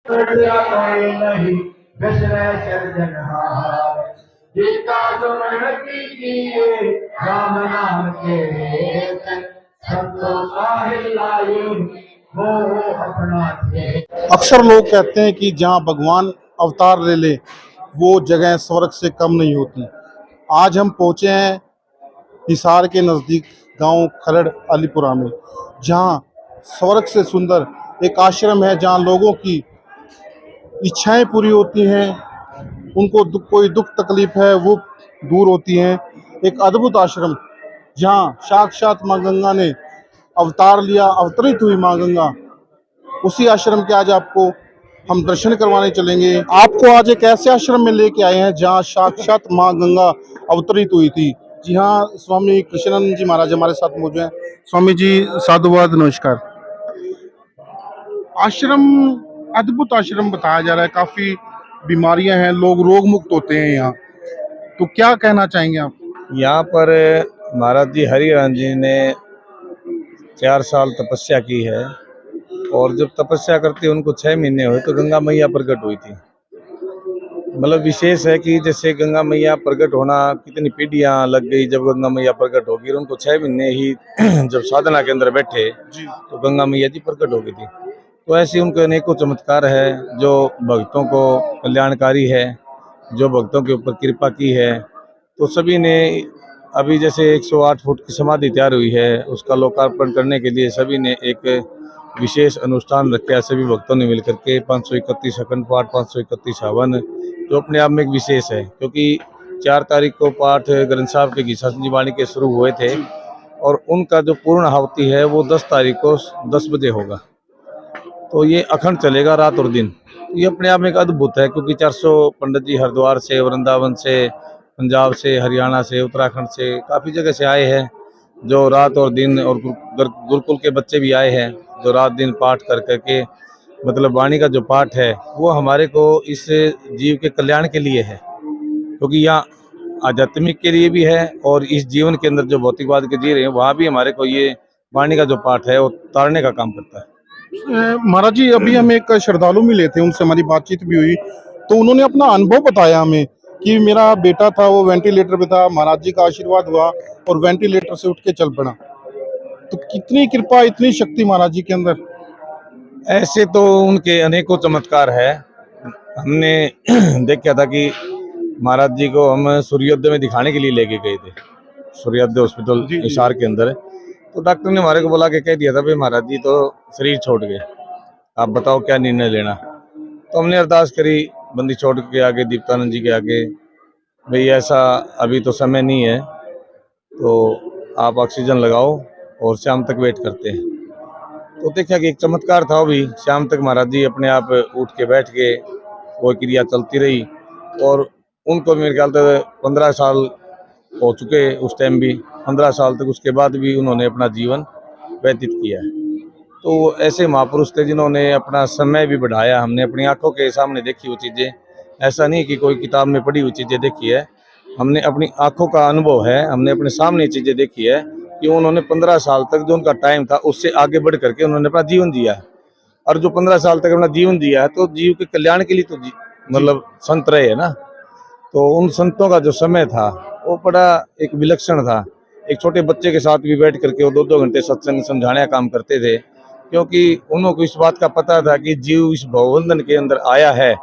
कोई नहीं बिसरे सिरजनहार, जिसका सुमरण कीजिए राम नाम के संतों साहिल लाए वो अपना थे। अक्सर लोग कहते हैं कि जहाँ भगवान अवतार ले ले वो जगह स्वर्ग से कम नहीं होती। आज हम पहुँचे हैं हिसार के नज़दीक गांव खरड़ अलीपुरा में, जहाँ स्वर्ग से सुंदर एक आश्रम है, जहाँ लोगों की इच्छाएं पूरी होती हैं, उनको कोई दुख तकलीफ है वो दूर होती हैं। एक अद्भुत आश्रम जहाँ साक्षात माँ गंगा ने अवतार लिया, अवतरित हुई माँ गंगा, उसी आश्रम के आज आपको हम दर्शन करवाने चलेंगे। आपको आज एक ऐसे आश्रम में लेके आए हैं जहाँ साक्षात माँ गंगा अवतरित हुई थी। जी हाँ, स्वामी कृष्णानंद जी महाराज हमारे साथ मौजूद हैं। स्वामी जी साधुवाद, नमस्कार। आश्रम अद्भुत आश्रम बताया जा रहा है, काफी बीमारियां हैं, लोग रोग मुक्त होते हैं यहाँ, तो क्या कहना चाहेंगे आप? यहाँ पर महाराज जी हरिराम जी ने 4 साल तपस्या की है और जब तपस्या करते उनको 6 महीने हुए तो गंगा मैया प्रकट हुई थी। मतलब विशेष है कि जैसे गंगा मैया प्रकट होना कितनी पीढ़ियां लग गई, जब गंगा मैया प्रकट होगी और उनको 6 महीने ही जब साधना के अंदर बैठे तो गंगा मैया जी प्रकट हो गई थी। तो ऐसे उनके अनेकों चमत्कार है जो भक्तों को कल्याणकारी है, जो भक्तों के ऊपर कृपा की है। तो सभी ने अभी जैसे 108 फुट की समाधि तैयार हुई है, उसका लोकार्पण करने के लिए सभी ने एक विशेष अनुष्ठान रखा है। सभी भक्तों ने मिलकर के 531 अखंड पाठ, 531 हवन, जो अपने आप में एक विशेष है, क्योंकि 4 तारीख को पाठ ग्रंथ साहब के गीता संजी वाणी के शुरू हुए थे और उनका जो पूर्ण आहुति है वो 10 तारीख को 10 बजे होगा। तो ये अखंड चलेगा रात और दिन। ये अपने आप में एक अद्भुत है, क्योंकि 400 पंडित जी हरिद्वार से, वृंदावन से, पंजाब से, हरियाणा से, उत्तराखंड से, काफ़ी जगह से आए हैं, जो रात और दिन, और गुरुकुल के बच्चे भी आए हैं जो रात दिन पाठ कर करके, मतलब वाणी का जो पाठ है वो हमारे को इस जीव के कल्याण के लिए है, क्योंकि यहाँ आध्यात्मिक के लिए भी है और इस जीवन के अंदर जो भौतिकवाद के जी रहे हैं वहाँ भी हमारे को ये वाणी का जो पाठ है वो तारने का काम करता है। महाराज जी, अभी हम एक श्रद्धालु मिले थे, उनसे हमारी बातचीत भी हुई, तो उन्होंने अपना अनुभव बताया हमें कि मेरा बेटा था वो वेंटिलेटर पे था, महाराज जी का आशीर्वाद हुआ और वेंटिलेटर से उठ के चल पड़ा। तो कितनी कृपा, इतनी शक्ति महाराज जी के अंदर। ऐसे तो उनके अनेकों चमत्कार है। हमने देखा था कि महाराज जी को हम सूर्योदय में दिखाने के लिए लेके गए थे, सूर्योदय हॉस्पिटल हिसार के अंदर। तो डॉक्टर ने हमारे को बुला के कह दिया था भाई महाराज जी तो शरीर छोड़ गए, आप बताओ क्या निर्णय लेना। तो हमने अरदास करी बंदी छोड़ के आगे, दीप्तानंद जी के आगे, भाई ऐसा अभी तो समय नहीं है, तो आप ऑक्सीजन लगाओ और शाम तक वेट करते हैं। तो देखा कि एक चमत्कार था, वो भी शाम तक महाराज जी अपने आप उठ के बैठ के, वो क्रिया चलती रही और उनको मेरे ख्याल से 15 साल हो चुके उस टाइम भी, 15 साल तक उसके बाद भी उन्होंने अपना जीवन व्यतीत किया है। तो ऐसे महापुरुष थे जिन्होंने अपना समय भी बढ़ाया। हमने अपनी आंखों के सामने देखी वो चीज़ें, ऐसा नहीं कि कोई किताब में पढ़ी हुई चीज़ें देखी है, हमने अपनी आंखों का अनुभव है, हमने अपने सामने चीज़ें देखी है कि उन्होंने 15 साल तक जो उनका टाइम था उससे आगे बढ़ करके उन्होंने अपना जीवन जिया है। और जो 15 साल तक अपना जीवन जिया है तो जीव के कल्याण के लिए तो मतलब संत रहे है ना। तो उन संतों का जो समय था वो बड़ा एक विलक्षण था। एक छोटे बच्चे के साथ भी बैठ करके वो 2-2 घंटे सत्संग समझाने का काम करते थे, क्योंकि उनको इस बात का पता था कि जीव इस भवबंधन के अंदर आया है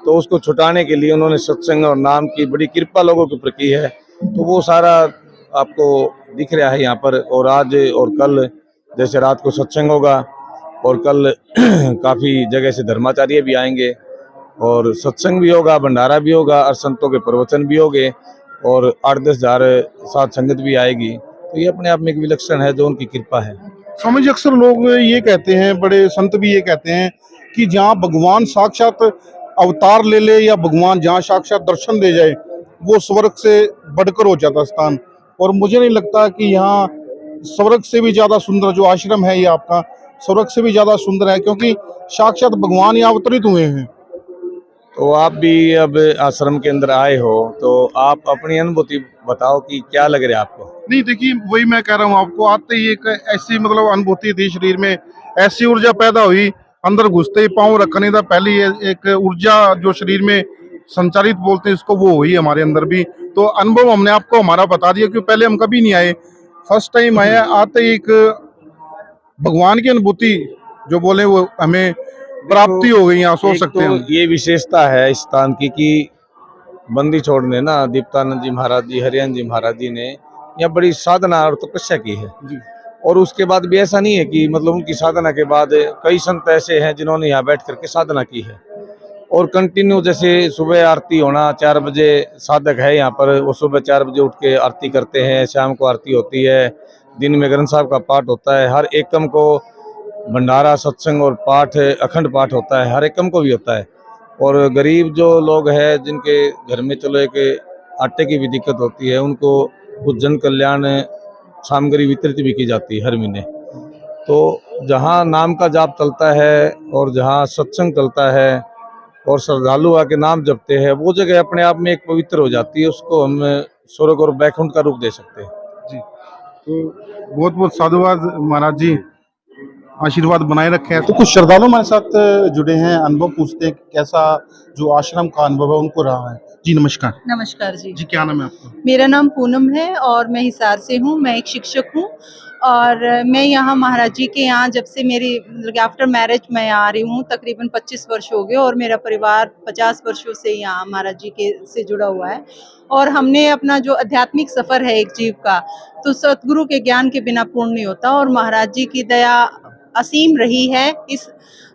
तो उसको छुटाने के लिए उन्होंने सत्संग और नाम की बड़ी कृपा लोगों के ऊपर की है। तो वो सारा आपको दिख रहा है यहाँ पर। और आज और कल जैसे रात को सत्संग होगा और कल काफ़ी जगह से धर्माचार्य भी आएंगे और सत्संग भी होगा, भंडारा भी होगा और संतों के प्रवचन भी होंगे और 8-10 हज़ार साथ संगत भी आएगी। तो ये अपने आप में एक विलक्षण है जो उनकी कृपा है। स्वामी जी, अक्सर लोग ये कहते हैं, बड़े संत भी ये कहते हैं कि जहाँ भगवान साक्षात अवतार ले ले या भगवान जहाँ साक्षात दर्शन दे जाए वो स्वर्ग से बढ़कर हो जाता स्थान। और मुझे नहीं लगता कि यहाँ स्वर्ग से भी ज्यादा सुंदर जो आश्रम है ये आपका, स्वर्ग से भी ज्यादा सुंदर है, क्योंकि साक्षात भगवान यहाँ अवतरित हुए हैं। तो आप भी अब आश्रम के अंदर आए हो तो आप अपनी अनुभूति बताओ कि क्या लग रहा है आपको। नहीं, देखिए वही मैं कह रहा हूँ आपको, आते ही एक ऐसी मतलब अनुभूति थी शरीर में, ऐसी ऊर्जा पैदा हुई, अंदर घुसते ही पाँव रखने था पहले ये एक ऊर्जा जो शरीर में संचारित बोलते हैं इसको, वो हुई हमारे अंदर भी। तो अनुभव हमने आपको हमारा बता दिया, क्योंकि पहले हम कभी नहीं आए, फर्स्ट टाइम आए। आते ही एक भगवान की अनुभूति जो बोले वो हमें प्राप्ति हो गई, यहाँ सोच एक सकते तो हैं हम। ये विशेषता है इस स्थान की कि बंदी छोड़ने ना दीप्तानंद जी महाराज जी, हरियान जी महाराज जी ने यहाँ बड़ी साधना और तपस्या की है। जी। और उसके बाद भी ऐसा नहीं है कि मतलब उनकी साधना के बाद कई संत ऐसे हैं जिन्होंने यहाँ बैठ करके साधना की है और कंटिन्यू, जैसे सुबह आरती होना 4 बजे, साधक है यहाँ पर, वो सुबह 4 बजे उठ के आरती करते हैं, शाम को आरती होती है, दिन में ग्रंथ साहब का पाठ होता है, हर एकम को भंडारा सत्संग और पाठ, अखंड पाठ होता है, हर एकम को भी होता है। और गरीब जो लोग हैं जिनके घर में चलो एक आटे की भी दिक्कत होती है, उनको कुछ जन कल्याण सामग्री वितरित भी की जाती है हर महीने। तो जहाँ नाम का जाप चलता है और जहाँ सत्संग चलता है और श्रद्धालु आके नाम जपते हैं, वो जगह अपने आप में एक पवित्र हो जाती है, उसको हम स्वर्ग और बैकुंठ का रूप दे सकते हैं। जी, तो बहुत बहुत साधुवाद महाराज जी, आशीर्वाद बनाए रखे हैं। तो कुछ श्रद्धालु हमारे साथ जुड़े हैं, अनुभव पूछते हैं कि कैसा जो आश्रम का अनुभव है उनको रहा है। जी नमस्कार। नमस्कार जी। जी क्या नाम है आपका? मेरा नाम पूनम है और मैं हिसार से हूँ। मैं एक शिक्षक हूँ और मैं यहाँ महाराज जी के यहाँ जब से मेरी आफ्टर मैरिज मैं यहाँ आ रही हूँ, तकरीबन 25 वर्ष हो गए और मेरा परिवार 50 वर्षों से यहाँ महाराज जी के से जुड़ा हुआ है। और हमने अपना जो आध्यात्मिक सफ़र है एक जीव का, तो सतगुरु के ज्ञान के बिना पूर्ण नहीं होता और महाराज जी की दया असीम रही है इस।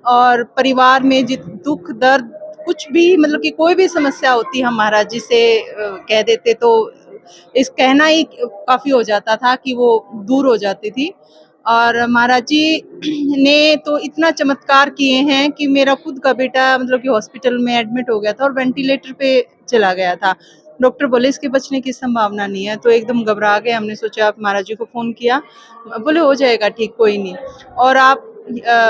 और परिवार में जित दुख दर्द कुछ भी, मतलब कि कोई भी समस्या होती हम महाराज जी से कह देते तो इस कहना ही काफ़ी हो जाता था कि वो दूर हो जाती थी। और महाराज जी ने तो इतना चमत्कार किए हैं कि मेरा खुद का बेटा मतलब कि हॉस्पिटल में एडमिट हो गया था और वेंटिलेटर पे चला गया था। डॉक्टर बोले इसके बचने की संभावना नहीं है, तो एकदम घबरा गए। हमने सोचा आप महाराज जी को फ़ोन किया, बोले हो जाएगा ठीक, कोई नहीं। और आप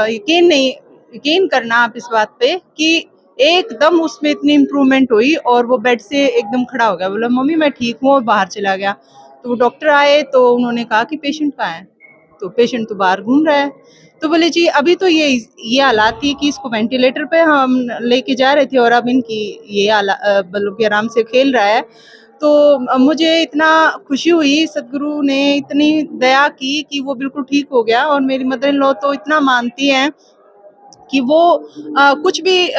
यकीन करना आप इस बात पे कि एकदम उसमें इतनी इम्प्रूवमेंट हुई और वो बेड से एकदम खड़ा हो गया, बोला मम्मी मैं ठीक हूँ, और बाहर चला गया। तो वो डॉक्टर आए तो उन्होंने कहा कि पेशेंट कहाँ है, तो पेशेंट तो बाहर घूम रहा है। तो बोले जी अभी तो ये हालात थी कि इसको वेंटिलेटर पे हम लेके जा रहे थे और अब इनकी ये मतलब कि आराम से खेल रहा है। तो मुझे इतना खुशी हुई, सदगुरु ने इतनी दया की कि वो बिल्कुल ठीक हो गया। और मेरी मदर इन लॉ तो इतना मानती हैं कि वो कुछ भी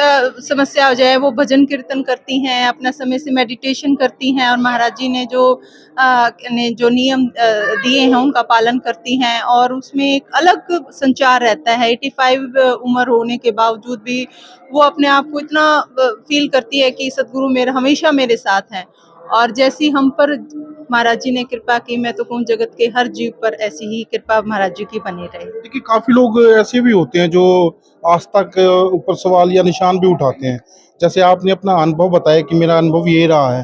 समस्या हो जाए वो भजन कीर्तन करती हैं, अपना समय से मेडिटेशन करती हैं और महाराज जी ने जो नियम दिए हैं उनका पालन करती हैं। और उसमें एक अलग संचार रहता है। 85 उम्र होने के बावजूद भी वो अपने आप को इतना फील करती है कि सदगुरु मेरा हमेशा मेरे साथ हैं। और जैसी हम पर महाराज जी ने कृपा की, मैं तो कहूँ जगत के हर जीव पर ऐसी ही कृपा महाराज जी की बनी रहे। देखिए काफी लोग ऐसे भी होते हैं जो आस्था के ऊपर सवाल या निशान भी उठाते हैं। जैसे आपने अपना अनुभव बताया कि मेरा अनुभव ये रहा है,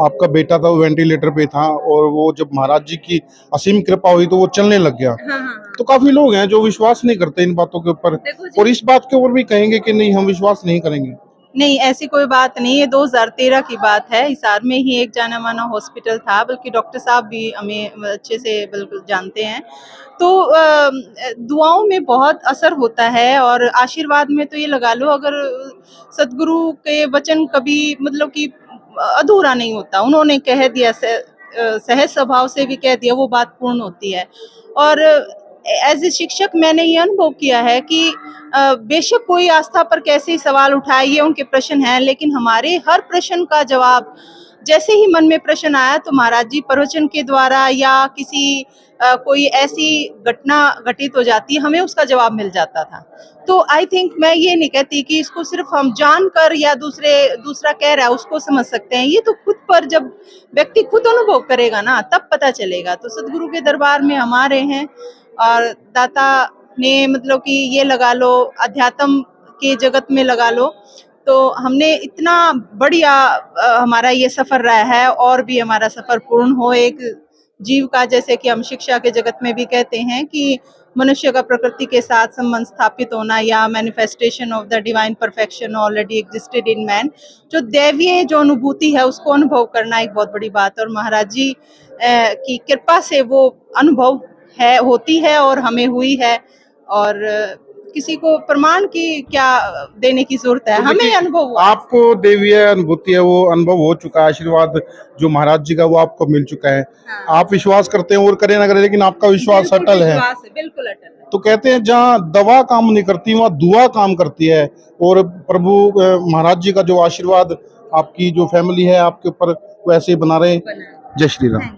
आपका बेटा था वो वेंटिलेटर पे था और वो जब महाराज जी की असीम कृपा हुई तो वो चलने लग गया। हाँ। तो काफी लोग हैं जो विश्वास नहीं करते इन बातों के ऊपर, देखो जी, और इस बात के ऊपर भी कहेंगे कि नहीं हम विश्वास नहीं करेंगे। नहीं ऐसी कोई बात नहीं है। 2013 की बात है। हिसार में ही एक जाना माना हॉस्पिटल था, बल्कि डॉक्टर साहब भी हमें अच्छे से बिल्कुल जानते हैं। तो दुआओं में बहुत असर होता है और आशीर्वाद में तो ये लगा लो, अगर सदगुरु के वचन कभी मतलब कि अधूरा नहीं होता। उन्होंने कह दिया, सहज स्वभाव से भी कह दिया, वो बात पूर्ण होती है। और एज ए शिक्षक मैंने ये अनुभव किया है कि बेशक कोई आस्था पर कैसे ही सवाल उठाए, ये उनके प्रश्न हैं, लेकिन हमारे हर प्रश्न का जवाब, जैसे ही मन में प्रश्न आया तो महाराज जी प्रवचन के द्वारा या किसी कोई ऐसी घटना घटित हो जाती है, हमें उसका जवाब मिल जाता था। तो आई थिंक मैं ये नहीं कहती कि इसको सिर्फ हम जानकर या दूसरा कह रहा है उसको समझ सकते हैं। ये तो खुद पर जब व्यक्ति खुद अनुभव करेगा ना तब पता चलेगा। तो सदगुरु के दरबार में हम आ रहे हैं और दाता ने मतलब कि ये लगा लो, अध्यात्म के जगत में लगा लो, तो हमने इतना बढ़िया हमारा ये सफ़र रहा है और भी हमारा सफ़र पूर्ण हो एक जीव का। जैसे कि हम शिक्षा के जगत में भी कहते हैं कि मनुष्य का प्रकृति के साथ संबंध स्थापित होना या manifestation of the divine perfection already existed in man, जो दैवीय जो अनुभूति है उसको अनुभव करना एक बहुत बड़ी बात है। और महाराज जी की कृपा से वो अनुभव होती है और हमें हुई है। और किसी को प्रमाण की क्या देने की जरूरत है, हमें अनुभव हुआ। आपको देवीय अनुभूति है, वो अनुभव हो चुका है, आशीर्वाद जो महाराज जी का वो आपको मिल चुका है। हाँ। आप विश्वास करते हैं और करें ना करें, लेकिन आपका विश्वास बिल्कुल अटल है। विश्वास है, बिल्कुल अटल है। तो कहते हैं जहाँ दवा काम नहीं करती वहाँ दुआ काम करती है, और प्रभु महाराज जी का जो आशीर्वाद आपकी जो फैमिली है आपके ऊपर वैसे ही बना रहे। जय श्री राम।